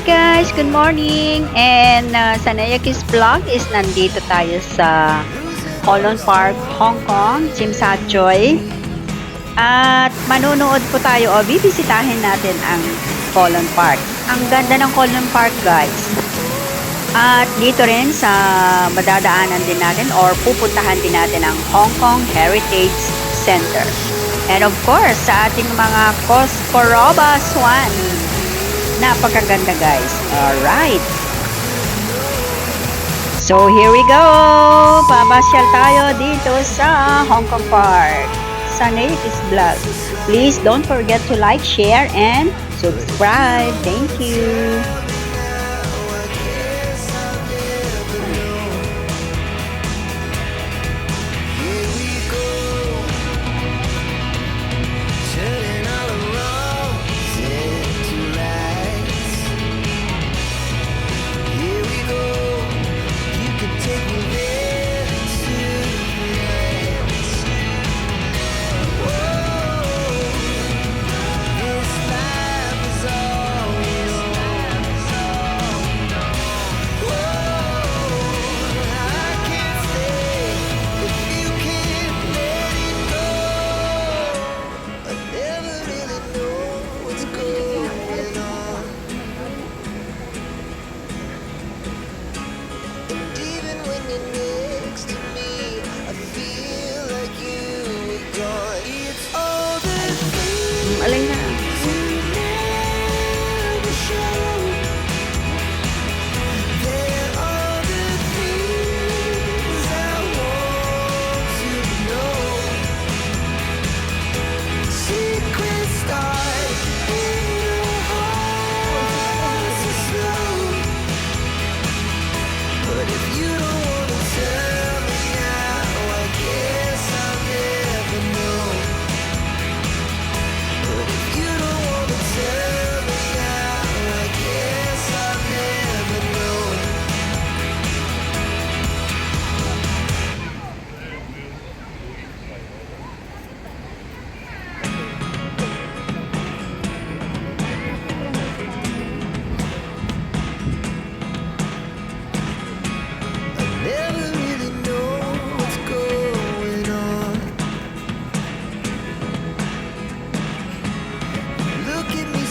Hi guys, good morning. And sa Nayakis Vlog is nandito tayo sa Holland Park, Hong Kong, Tsim Sha Tsui. At manonood po tayo o bibisitahin natin ang Holland Park. Ang ganda ng Holland Park guys. At dito rin sa madadaanan din natin or pupuntahan din natin ang Hong Kong Heritage Center. And of course, sa ating mga Koskoroba Swan. Napakaganda guys. Alright. So here we go. Pamasyal tayo dito sa Hong Kong Park. Sa Nayakis Vlog. Please don't forget to like, share, and subscribe. Thank you. Alin na.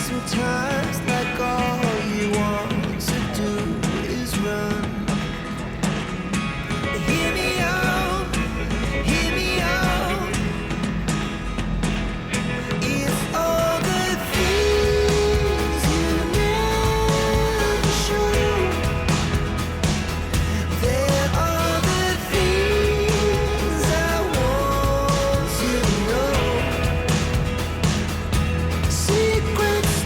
Sometimes like all you want to do is run. Hear me out, hear me out. It's all the things you never show. There are the things I want to know. Secrets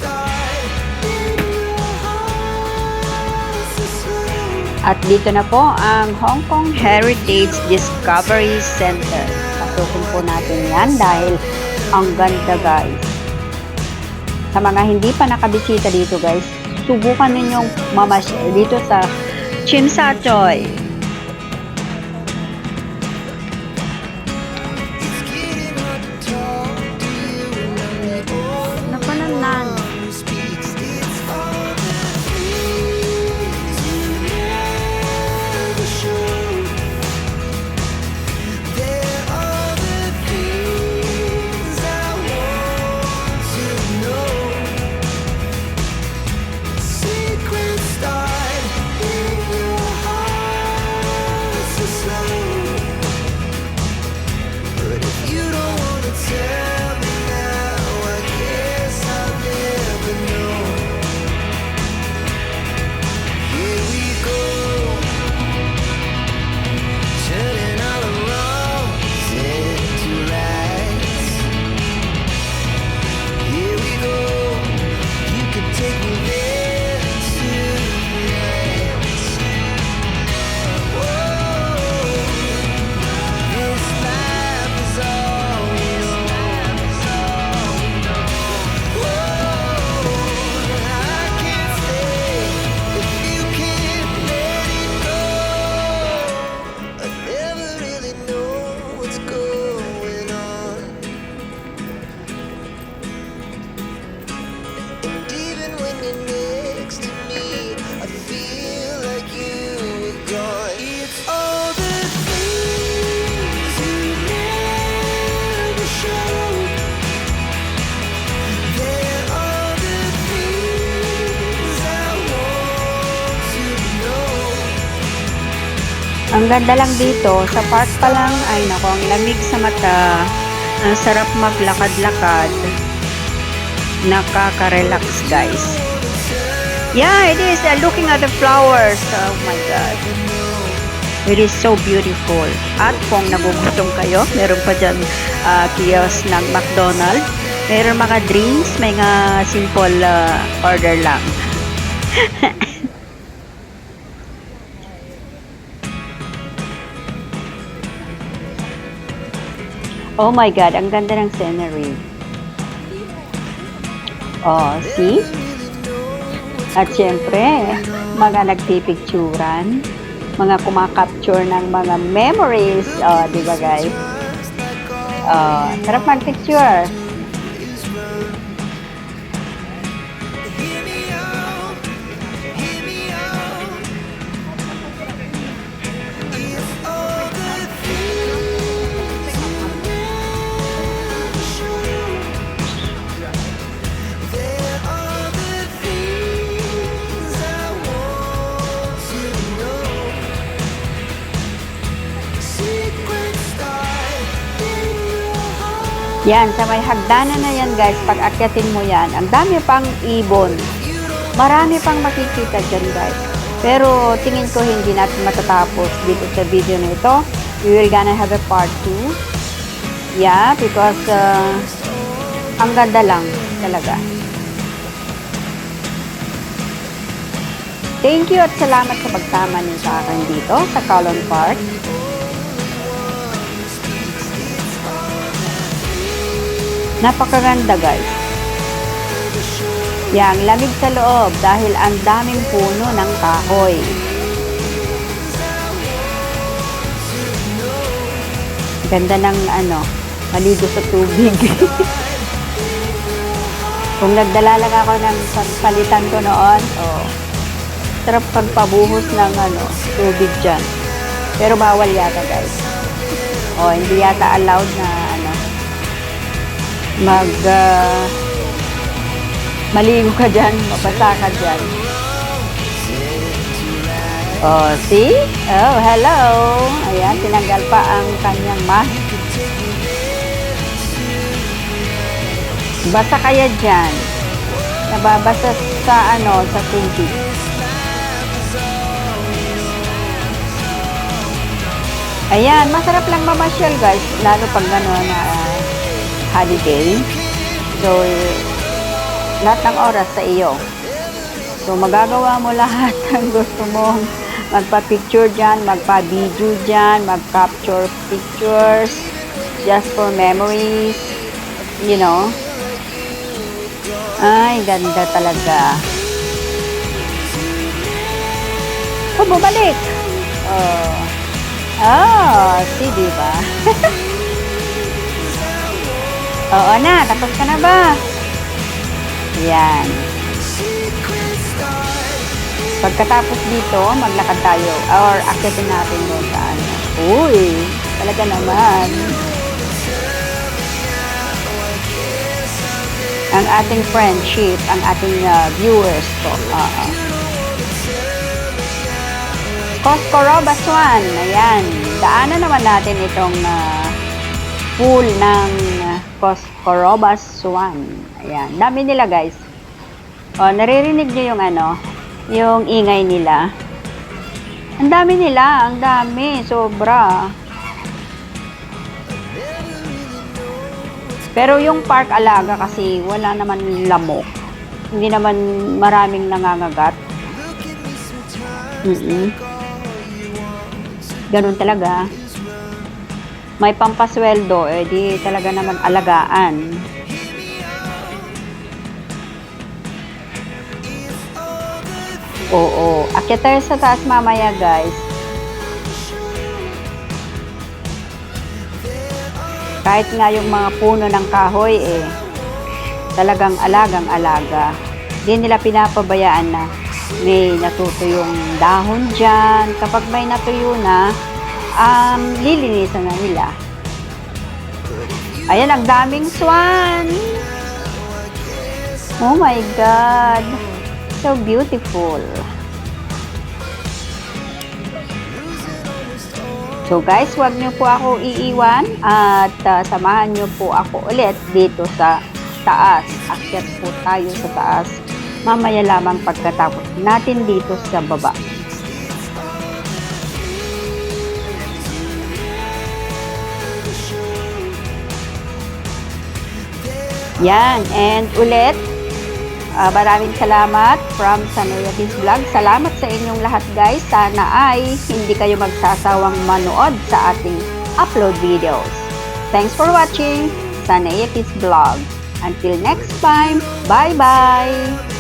At dito na po ang Hong Kong Heritage Discovery Center. Pasukin po natin yan dahil ang ganda guys. Sa mga hindi pa nakabisita dito guys, subukan ninyong mamasyal dito sa Tsim Sha Tsui. Napananan. Ang ganda lang dito, sa park pa lang, ay nako, ang lamig sa mata. Ang sarap maglakad-lakad. Nakaka-relax, guys. Yeah, it is. Looking at the flowers. Oh my God. It is so beautiful. At kung nagugutom kayo, meron pa dyan kiosk ng McDonald's. Meron mga drinks, may nga simple order lang. Oh my God, ang ganda ng scenery. Oh, see? At syempre, mga nagpipicturan, mga kumakapture ng mga memories. Oh, di ba guys? Oh, sarap magpicture. Yan, sa may hagdanan na yan guys, pag akyatin mo yan, ang dami pang ibon. Marami pang makikita dyan guys. Pero tingin ko hindi natin matatapos dito sa video na ito. We will gonna have a part 2. Yeah, because ang ganda lang talaga. Thank you at salamat sa pagsama niyo sa akin dito sa Colon Park. Napakaganda guys. Yang lamig sa loob dahil ang daming puno ng kahoy. Ganda ng maligo sa tubig. Kung nagdala lang ako ng palitan ko noon, sarap pagpabuhos ng tubig dyan. Pero bawal yata guys. Hindi yata allowed na maligo ka dyan, mabasa ka dyan. See? Oh, hello! Ayan, tinanggal pa ang kanyang mask. Basa kaya dyan. Nababasa sa sa tubig. Ayan, masarap lang mamasyal guys, lalo pag holiday. So, lahat ng oras sa iyo. So, magagawa mo lahat ng gusto mong magpa-picture dyan, magpa-video dyan, mag-capture pictures just for memories. You know? Ay, ganda talaga. Bumalik! See, diba? Oo na, tapos ka na ba? Yan. Pagkatapos dito, maglakad tayo or akyatin natin doon sa Uy, talaga naman. Ang ating friendship, ang ating viewers po. Coscoro Basuan. Ayan. Daanan naman natin itong pool ng Coscoro Basuan. Ayan. Dami nila guys. Naririnig nyo yung yung ingay nila. Ang dami nila. Ang dami. Sobra. Pero yung park alaga kasi wala naman lamok. Hindi naman maraming nangangagat. Ganun talaga. May pampasweldo, di talaga naman alagaan. Oo. Akyat tayo sa taas mamaya guys. Kahit nga yung mga puno ng kahoy talagang alagang-alaga. Di nila pinapabayaan na may natutuyong dahon dyan. Kapag may natuyo na, lilinisan na nila. Ayan, ang daming swan. Oh my God. So beautiful. So guys, huwag niyo po ako iiwan at samahan niyo po ako ulit dito sa taas. Akyat po tayo sa taas. Mamaya lamang pagkatapos natin dito sa baba. Yan, and ulit, maraming salamat from Sanaya Kids Vlog. Salamat sa inyong lahat guys. Sana ay hindi kayo magsasawang manood sa ating upload videos. Thanks for watching Sanaya Kids Vlog. Until next time, bye-bye!